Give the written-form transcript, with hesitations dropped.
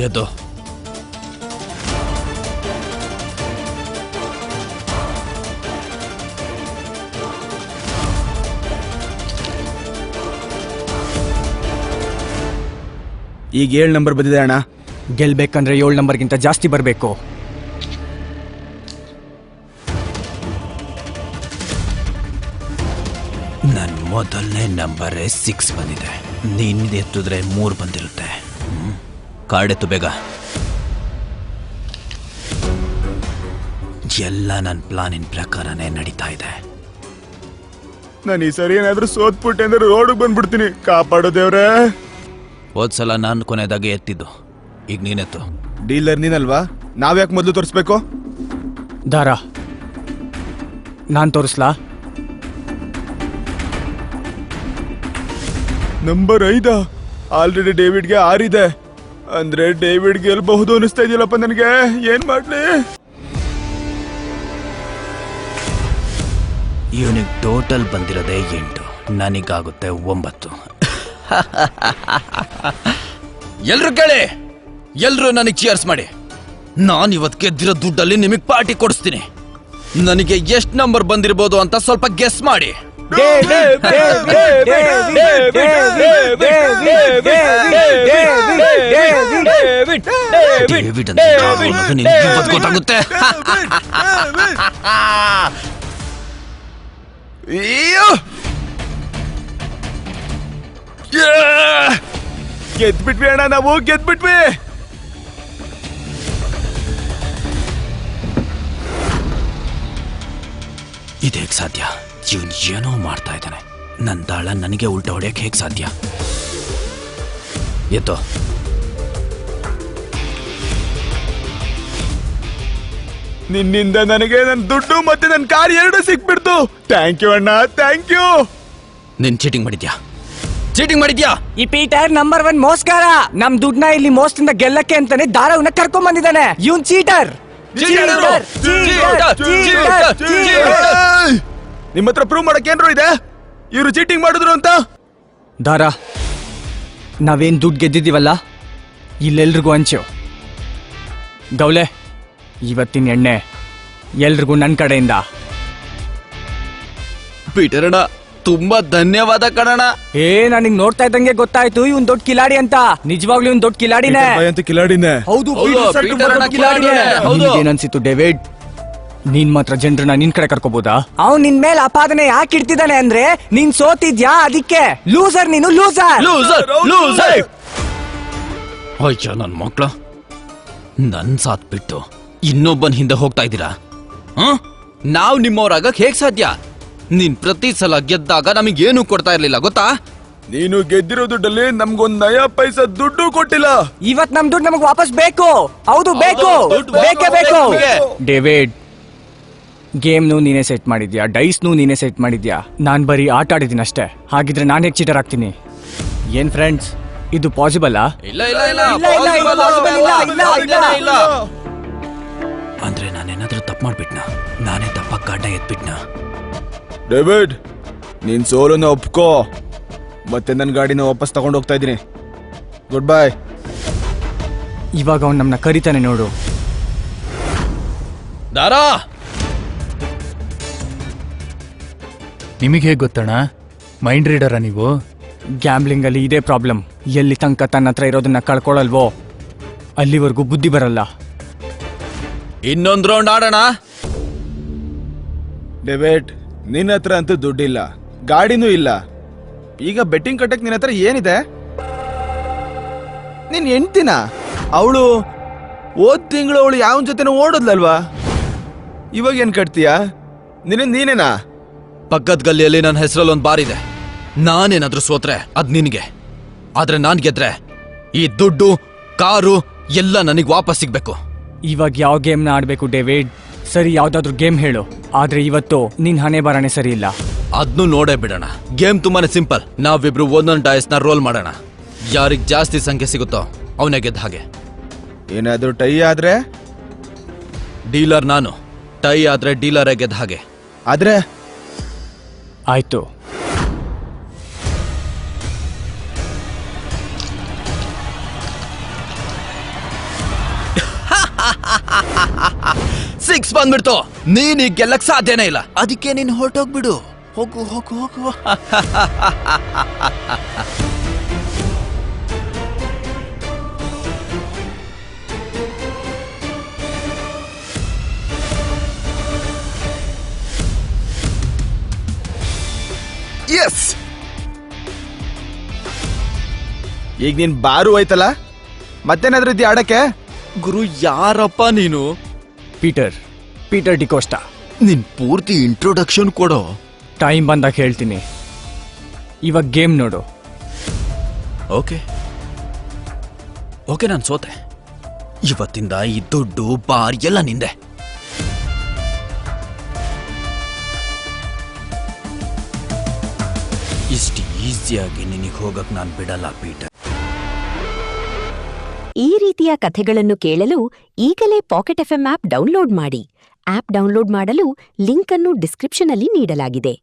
ಎದ್ದು. ಈಗ 7 ನಂಬರ್ ಬಂದಿದೆ ಅಣ್ಣ. ಗೆಲ್ಬೇಕಂದ್ರೆ 7 ನಂಬರ್ಗಿಂತ ಜಾಸ್ತಿ ಬರಬೇಕು. ನನ್ನ ಮೊದಲನೇ ನಂಬರ್ 6 ಬಂದಿದೆ. ನೀನ್ ಎತ್ತಿದ್ರೆ 3 ಬಂದಿರುತ್ತೆ. ಕಾರ್ಡೆತ್ತು ಬೇಗ. ಎಲ್ಲ ನನ್ನ ಪ್ಲಾನಿನ ಪ್ರಕಾರನೇ ನಡೀತಾ ಇದೆ. ನಾನು ಈ ಸರಿ ಏನಾದ್ರೂ ಸೋತ್ಬಿಟ್ಟೆ ಅಂದ್ರೆ ರೋಡ್ ಬಂದ್ಬಿಡ್ತೀನಿ. ಕಾಪಾಡೋ ದೇವ್ರೆ. ಹೋದ್ಸಲ ನಾನು ಕೊನೆದಾಗೆ ಎತ್ತಿದ್ದು, ಈಗ ನೀನೆತ್ತು. ಡೀಲರ್ ನೀನಲ್ವಾ? ನಾವ್ಯಾಕೆ ಮೊದಲು ತೋರಿಸ್ಬೇಕು? ದಾರ, ನಾನ್ ತೋರಿಸ್ಲಾ? ನಂಬರ್ 5 ಆಲ್ರೆಡಿ ಡೇವಿಡ್ಗೆ 6 ಇದೆ. ಅಂದ್ರೆ ಡೇವಿಡ್ ಗೆಲ್ಬಹುದು ಅನಿಸ್ತಾ ಇದೆಯಲ್ಲಪ್ಪ ನನಗೆ. ಏನ್ ಮಾಡ್ಲಿ? ಇವನಿಗೆ ಟೋಟಲ್ ಬಂದಿರೋದೇ 8, ನನಗಾಗುತ್ತೆ 9. ಎಲ್ರು ಕೇಳಿ, ಎಲ್ರು ನನಗೆ ಚಿಯರ್ಸ್ ಮಾಡಿ. ನಾನು ಇವತ್ತು ಗೆದ್ದಿರೋ ದುಡ್ಡಲ್ಲಿ ನಿಮಗೆ ಪಾರ್ಟಿ ಕೊಡಿಸ್ತೀನಿ. ನನಗೆ ಎಷ್ಟು ನಂಬರ್ ಬಂದಿರಬಹುದು ಅಂತ ಸ್ವಲ್ಪ ಗೆಸ್ ಮಾಡಿ. ಗೊತ್ತಾಗುತ್ತೆ. ಗೆದ್ಬಿಟ್ವಿ ಅಣ್ಣ, ನಾವು ಗೆದ್ಬಿಟ್ವಿ. ಇದೇಗ್ ಸಾಧ್ಯ? ಇವನ್ ಏನೋ ಮಾಡ್ತಾ ಇದ್ದಾನೆ. ನನ್ನ ದಾಳ ನನಗೆ ಉಲ್ಟಾ ಹೊಡೆಯಕ್ಕೆ ಹೇಗೆ ಸಾಧ್ಯ? ಎತ್ತೋ. ನಿನ್ನಿಂದ ನನಗೆ ನನ್ನ ದುಡ್ಡು ಮತ್ತೆ ನನ್ನ ಕಾರ್ 2 ಸಿಕ್ಬಿಡ್ತು. ಥ್ಯಾಂಕ್ ಯು ಅಣ್ಣ, ಥ್ಯಾಂಕ್ ಯು. ನೀನ್ ಚೀಟಿಂಗ್ ಮಾಡಿದ್ಯಾ? ಚೀಟಿಂಗ್ ಮಾಡಿದ್ಯಾ? ಈ ಪೀಟರ್ ನಂಬರ್ 1 ಮೋಸ್ಕಾರ. ನಮ್ ದುಡ್ಡನ್ನ ಇಲ್ಲಿ ಮೋಸದಿಂದ ಗೆಲ್ಲಕ್ಕೆ ಅಂತಾನೆ ದಾರವನ್ನ ಕರ್ಕೊಂಡ್ ಬಂದಿದ್ದಾನೆ. ಇವನ್ ಚೀಟರ್. ನಿಮ್ಮ ಹತ್ರ ಪ್ರೂವ್ ಮಾಡಕ್ ಏನ್ರು ಇದೆ? ಇವ್ರು ಚೀಟಿಂಗ್ ಮಾಡಿದ್ರು ಅಂತ. ದಾರ, ನಾವೇನ್ ದುಡ್ಡು ಗೆದ್ದಿದ್ದೀವಲ್ಲ ಇಲ್ಲೆಲ್ರಿಗೂ ಹಂಚು. ಗೌಲೆ, ಇವತ್ತಿನ ಎಣ್ಣೆ ಎಲ್ರಿಗೂ ನನ್ನ ಕಡೆಯಿಂದ. ಪೀಟರ್ ಅಣ್ಣ, ತುಂಬಾ ಧನ್ಯವಾದ ಕಣಣ್ಣ. ನನಗ್ ನೋಡ್ತಾ ಇದ್ದಂಗೆ ಗೊತ್ತಾಯ್ತು ಇವನ್ ದೊಡ್ಡ ಕಿಲಾಡಿ ಅಂತ. ನಿಜವಾಗ್ಲೂ ಇವನ್ ದೊಡ್ಡ ಕಿಲಾಡಿನೇ. ಕಿಲಾಡಿನೇ. ಹೌದು, ಏನನ್ಸಿತ್ತು ಡೇವಿಡ್? ನೀನ್ ಮಾತ್ರ ಜನರನ್ನ ನಿನ್ ಕಡೆ ಕರ್ಕೋಬಹುದಾ? ಅವ್ನ್ ನಿನ್ ಮೇಲೆ ಆಪಾದನೆ ಯಾಕೆ ಇಡ್ತಿದ್ದಾನೆ ಅಂದ್ರೆ ನೀನ್ ಸೋತಿದ್ಯಾ, ಅದಕ್ಕೆ. ಲೂಸರ್ ನೀನು, ಲೂಸರ್. ಅಯ್ಯ ನನ್ ಮಕ್ಳು, ನನ್ ಸಾತ್ ಬಿಟ್ಟು ಇನ್ನೊಬ್ಬನ್ ಹಿಂದೆ ಹೋಗ್ತಾ ಇದ್ದೀರಾ? ನಾವ್ ನಿಮ್ಮವ್ರಾಗಕ್ ಹೇಗ್ ಸಾಧ್ಯ? ನೀನ್ ಪ್ರತಿ ಸಲ ಗೆದ್ದಾಗ ನಮಗೇನು ಕೊಡ್ತಾ ಇರ್ಲಿಲ್ಲ ಗೊತ್ತಾ? ನೀನು ಗೆದ್ದಿರೋ ದುಡ್ಡಲ್ಲಿ ನಮ್ಗೊಂದ್ ನಯಾ ಪೈಸಾ ದುಡ್ಡು ಕೊಟ್ಟಿಲ್ಲ. ಇವತ್ ನಮ್ ದುಡ್ಡು ನಮಗ್ ವಾಪಸ್ ಬೇಕು. ಹೌದು, ಬೇಕು, ಬೇಕೇ ಬೇಕು. ಡೇವಿಡ್, ಗೇಮ್ನು ನೀನೇ ಸೆಟ್ ಮಾಡಿದ್ಯಾ, ಡೈಸ್ನು ನೀನೇ ಸೆಟ್ ಮಾಡಿದ್ಯಾ. ನಾನ್ ಬರೀ ಆಟ ಆಡಿದ್ದೀನಿ ಅಷ್ಟೇ. ಹಾಗಿದ್ರೆ ನಾನ್ ಹೇಗ್ ಚೀಟರ್ ಆಗ್ತೀನಿ? ಏನ್ ಫ್ರೆಂಡ್ಸ್, ಇದು ಪಾಸಿಬಲ್? ಅಂದ್ರೆ ನಾನೇನಾದ್ರೂ ತಪ್ಪು ಮಾಡ್ಬಿಟ್ನಾ? ನಾನೇ ತಪ್ಪಾಗಿ ಗಾಢ ಎತ್ಬಿಟ್ನಾ? ಡೇವಿಡ್, ನೀನ್ ಸೋಲನ್ನ ಒಪ್ಕೋ, ಮತ್ತೆ ನನ್ನ ಗಾಡಿನ ವಾಪಸ್ ತಗೊಂಡು ಹೋಗ್ತಾ ಇದ್ದೀನಿ. Good bye. ಇವಾಗ ಅವ್ನು ನಮ್ಮನ್ನ ಕರಿತಾನೆ ನೋಡು. ದಾರಾ, ನಿಮಗೆ ಹೇಗೆ ಗೊತ್ತಣ್ಣ? ಮೈಂಡ್ ರೀಡರಾ ನೀವು? ಗ್ಯಾಮ್ಲಿಂಗ್ ಅಲ್ಲಿ ಇದೇ ಪ್ರಾಬ್ಲಮ್. ಎಲ್ಲಿ ತನಕ ತನ್ನ ಹತ್ರ ಇರೋದನ್ನ ಕಳ್ಕೊಳಲ್ವೋ ಅಲ್ಲಿವರೆಗೂ ಬುದ್ಧಿ ಬರಲ್ಲ. ಇನ್ನೊಂದ್ ರೌಂಡ್ ಆಡೋಣ. ಡೇವಿಡ್, ನಿನ್ನ ಹತ್ರ ಅಂತೂ ದುಡ್ಡಿಲ್ಲ, ಗಾಡಿನೂ ಇಲ್ಲ. ಈಗ ಬೆಟ್ಟಿಂಗ್ ಕಟ್ಟಕ್ ನಿನ್ನ ಹತ್ರ ಏನಿದೆ? ನಿನ್ ಹೆಂಡ್ತಿನ? ಅವಳು ಹೋದ್ ತಿಂಗಳು ಅವಳು ಯಾವನ್ ಜೊತೆನೂ ಓಡೋದ್ಲಲ್ವಾ? ಇವಾಗ ಏನ್ ಕಟ್ತೀಯಾ? ನೀನೇನಾ? ಪಕ್ಕದ ಗಲ್ಲಿಯಲ್ಲಿ ನನ್ನ ಹೆಸರಲ್ಲಿ ಒಂದು ಬಾರ್ ಇದೆ. ನಾನೇನಾದ್ರೂ ಸೋತ್ರೆ ಅದ್ ನಿನ್ಗೆ, ಆದ್ರೆ ನಾನ್ ಗೆದ್ರೆ ಈ ದುಡ್ಡು, ಕಾರು ಎಲ್ಲ ನನಗ್ ವಾಪಸ್ ಸಿಗ್ಬೇಕು. ಇವಾಗ ಯಾವ ಗೇಮ್ನ ಆಡ್ಬೇಕು ಡೇವಿಡ್? ಸರಿ, ಯಾವ್ದಾದ್ರು ಗೇಮ್ ಹೇಳು. ಆದ್ರೆ ಇವತ್ತು ನಿನ್ ಹಣೆ ಬರನೆ ಸರಿ ಇಲ್ಲ. ಅದ್ನು ನೋಡೇ ಬಿಡೋಣ. ಗೇಮ್ ತುಂಬಾನೇ ಸಿಂಪಲ್. ನಾವಿಬ್ರು ಒಂದೊಂದು ಡೈಸ್ ನ ರೋಲ್ ಮಾಡೋಣ. ಯಾರಿಗ್ ಜಾಸ್ತಿ ಸಂಖ್ಯೆ ಸಿಗುತ್ತೋ ಅವನೇ ಗೆದ್ದ ಹಾಗೆ. ಏನಾದ್ರೂ ಟೈ ಆದ್ರೆ ಡೀಲರ್ ನಾನು, ಟೈ ಆದ್ರೆ ಡೀಲರೇ ಗೆದ್ದ ಹಾಗೆ. ಆದ್ರೆ ಆಯ್ತು. ಸಿಕ್ಸ್ ಬಂದ್ಬಿಡ್ತು. ನೀನ್ ಈಗ ಗೆಲ್ಲಕ್ ಸಾಧ್ಯನೇ ಇಲ್ಲ. ಅದಕ್ಕೆ ನೀನ್ ಹೊರಟೋಗ್ಬಿಡು. ಹೋಗು ಹೋಗು ಹೋಗು. ಎಸ್, ಈಗ ನೀನ್ ಬಾರು ಹೋಯ್ತಲ್ಲ, ಮತ್ತೇನಾದ್ರೂ ಇದ್ದೀಯ ಆಡಕ್ಕೆ? ಗುರು, ಯಾರಪ್ಪ ನೀನು? ಪೀಟರ್ ಡಿಕೋಸ್ಟಾ. ನಿನ್ ಪೂರ್ತಿ ಇಂಟ್ರೊಡಕ್ಷನ್ ಕೊಡೋ. ಟೈಮ್ ಬಂದಾಗ ಹೇಳ್ತೀನಿ. ಇವಾಗ ಗೇಮ್ ನೋಡು. ಓಕೆ, ನಾನು ಸೋತೆ. ಇವತ್ತಿಂದ ಈ ದುಡ್ಡು ಬಾರ್ ಎಲ್ಲ ನಿಂದೆ. ಇಷ್ಟು ಈಸಿಯಾಗಿ ನಿನಗೆ ಹೋಗಕ್ ನಾನು ಬಿಡಲ್ಲ ಪೀಟರ್. ಈ ರೀತಿಯ ಕಥೆಗಳನ್ನು ಕೇಳಲು ಈಗಲೇ ಪಾಕೆಟ್ ಎಫ್ಎಂ ಆಪ್ ಡೌನ್ಲೋಡ್ ಮಾಡಿ. ಆಪ್ ಡೌನ್ಲೋಡ್ ಮಾಡಲು ಲಿಂಕ್ ಅನ್ನು ಡಿಸ್ಕ್ರಿಪ್ಷನ್ನಲ್ಲಿ ನೀಡಲಾಗಿದೆ.